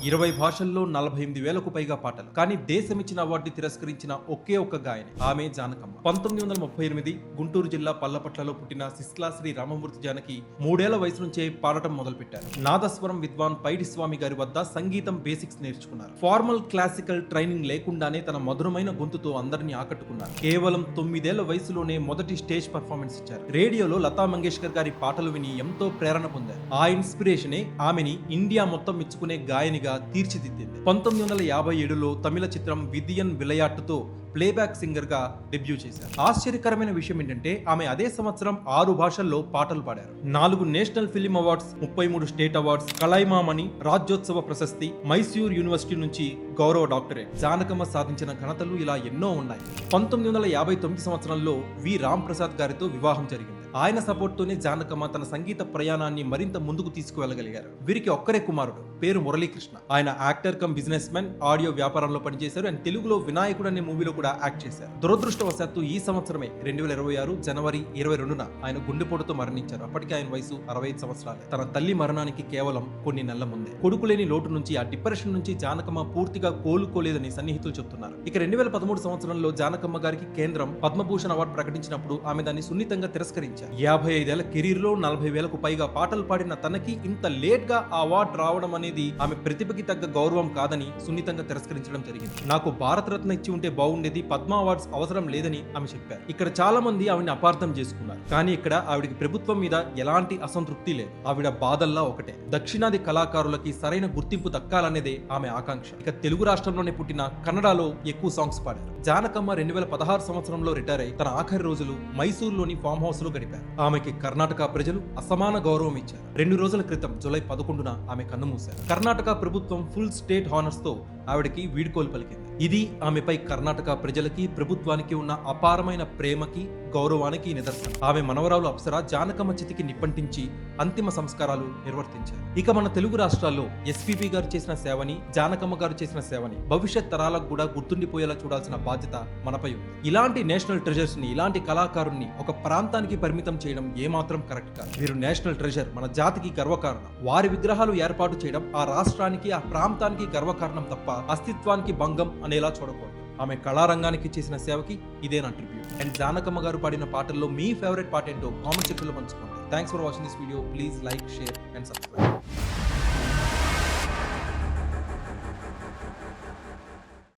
20 భాషల్లో 48,000కు పైగా పాటలు. కానీ దేశమిచ్చిన అవార్డు తిరస్కరించిన ఒకే ఒక్క గాయని ఆమె జానకమ్మ. 1938 గుంటూరు జిల్లా పల్లపట్లలో పుట్టిన సిస్లా శ్రీ రామమూర్తి జానకి 3 ఏళ్ల వయసు నుంచే పాడటం మొదలుపెట్టారు. నాదస్వరం విద్వాన్ పైడి స్వామి గారి వద్ద సంగీతం బేసిక్స్ నేర్చుకున్నారు. ఫార్మల్ క్లాసికల్ ట్రైనింగ్ లేకుండానే తన మధురమైన గొంతుతో అందరినీ ఆకట్టుకున్నారు. కేవలం 9 ఏళ్ల వయసులోనే మొదటి స్టేజ్ పర్ఫార్మెన్స్ ఇచ్చారు. రేడియోలో లతా మంగేష్కర్ గారి పాటలు విని ఎంతో ప్రేరణ పొందారు. ఆ ఇన్స్పిరేషనే ఆమెని ఇండియా మొత్తం మెచ్చుకునే గాయనిగా తీర్చిదిద్దింది. 1957లో తమిళ చిత్రం విదియన్ విలయాట్టుతో ప్లేబ్యాక్ సింగర్ గా డెబ్యూ చేశారు. ఆశ్చర్యకరమైన విషయం ఏంటంటే ఆమె అదే సంవత్సరం 6 భాషల్లో పాటలు పాడారు. 4 national film awards, 33 state awards, Kalaimamani, Rajyotsava Prashasti, Mysore university నుంచి గౌరవ డాక్టరేట్. జానకమ్మ సాధించిన ఘనతలు ఇలా ఎన్నో ఉన్నాయి. 1959 సంవత్సరంలో వి రామ్ ప్రసాద్ గారితో వివాహం జరిగింది. ఆయన సపోర్ట్ తోనే జానకమ్మ తన సంగీత ప్రయాణాన్ని మరింత ముందుకు తీసుకువెళ్లగలిగారు. వీరికి ఒక్కరే కుమారుడు, పేరు మురళీకృష్ణ. ఆయన actor come business man, audio వ్యాపారంలో పనిచేశారు అండ్ తెలుగులో వినాయకుడు అనే మూవీలో కూడా యాక్ట్ చేశారు. దురదృష్టవశాత్తు ఈ సంవత్సరమే 2026 జనవరి 22న ఆయన గుండెపోటుతో మరణించారు. అప్పటికే ఆయన వయసు 65 సంవత్సరాలే. తన తల్లి మరణానికి కేవలం కొన్ని నెలల ముందే. కొడుకు లేని లోటు నుంచి, ఆ డిప్రెషన్ నుంచి జానకమ్మ పూర్తిగా కోలుకోలేదని సన్నిహితులు చెప్తున్నారు. ఇక 2013 సంవత్సరంలో జానకమ్మ గారికి కేంద్రం పద్మభూషణ్ అవార్డు ప్రకటించినప్పుడు ఆమె దాన్ని సున్నితంగా తిరస్కరించారు. 55 ఏళ్ల కెరీర్ లో 40,000కు పైగా పాటలు పాడిన తనకి ఇంత లేట్ గా ఆ అవార్డు రావడం అనేది ఆమె ప్రతిభకి తగ్గ గౌరవం కాదని సున్నితంగా తిరస్కరించడం జరిగింది. నాకు భారతరత్న ఇచ్చి ఉంటే బాగుండేది, పద్మ అవార్డ్స్ అవసరం లేదని ఆమె చెప్పారు. ఇక్కడ చాలా మంది ఆవిడని అపార్థం చేసుకున్నారు. కానీ ఇక్కడ ఆవిడకి ప్రభుత్వం మీద ఎలాంటి అసంతృప్తి లేదు. ఆవిడ బాధల్లా ఒకటే, దక్షిణాది కళాకారులకి సరైన గుర్తింపు దక్కాలనేదే ఆమె ఆకాంక్ష. ఇక తెలుగు రాష్ట్రంలోనే పుట్టిన కన్నడలో ఎక్కువ సాంగ్స్ పాడారు. జానకమ్మ 2016 సంవత్సరంలో రిటైర్ అయి తన ఆఖరి రోజులు మైసూరులోని ఫామ్ హౌస్ లో గడిపారు. ఆమెకి కర్ణాటక ప్రజలు అసమాన గౌరవం ఇచ్చారు. 2 రోజుల క్రితం జూలై 11న ఆమె కన్నుమూశారు. కర్ణాటక ప్రభుత్వం ఫుల్ స్టేట్ హానర్స్ తో ఆవిడకి వీడ్కోలు పలికింది. ఇది ఆమెపై కర్ణాటక ప్రజలకి, ప్రభుత్వానికి ఉన్న అపారమైన ప్రేమకి, గౌరవానికి నిదర్శనం. ఆమె మనవరాలు అప్సర జానకమ్మ చితికి నిప్పంటించి అంతిమ సంస్కారాలు నిర్వర్తించారు. ఇక మన తెలుగు రాష్ట్రాల్లో ఎస్పీబీ గారు చేసిన సేవని, జానకమ్మ గారు చేసిన సేవని భవిష్యత్ తరాలకు కూడా గుర్తుండిపోయేలా చూడాల్సిన బాధ్యత మనపై ఉంది. ఇలాంటి నేషనల్ ట్రెజర్స్ ని, ఇలాంటి కళాకారుణ్ణి ఒక ప్రాంతానికి పరిమితం చేయడం ఏమాత్రం కరెక్ట్ కాదు. వీరు నేషనల్ ట్రెజర్, మన జాతికి గర్వకారణం. వారి విగ్రహాలు ఏర్పాటు చేయడం ఆ రాష్ట్రానికి, ఆ ప్రాంతానికి గర్వకారణం తప్ప అస్తిత్వానికి భంగం అనేలా చూడకూడదు. ఆమె కళారంగానికి చేసిన సేవకి ఇదే నా ట్రిబ్యూట్. అండ్ జానకమ్మ గారు పాడిన పాటల్లో మీ ఫేవరెట్ పాట ఏంటో కామెంట్ సెక్షన్ లో పంచుకోండి. Thanks for watching this video. Please like, share and subscribe.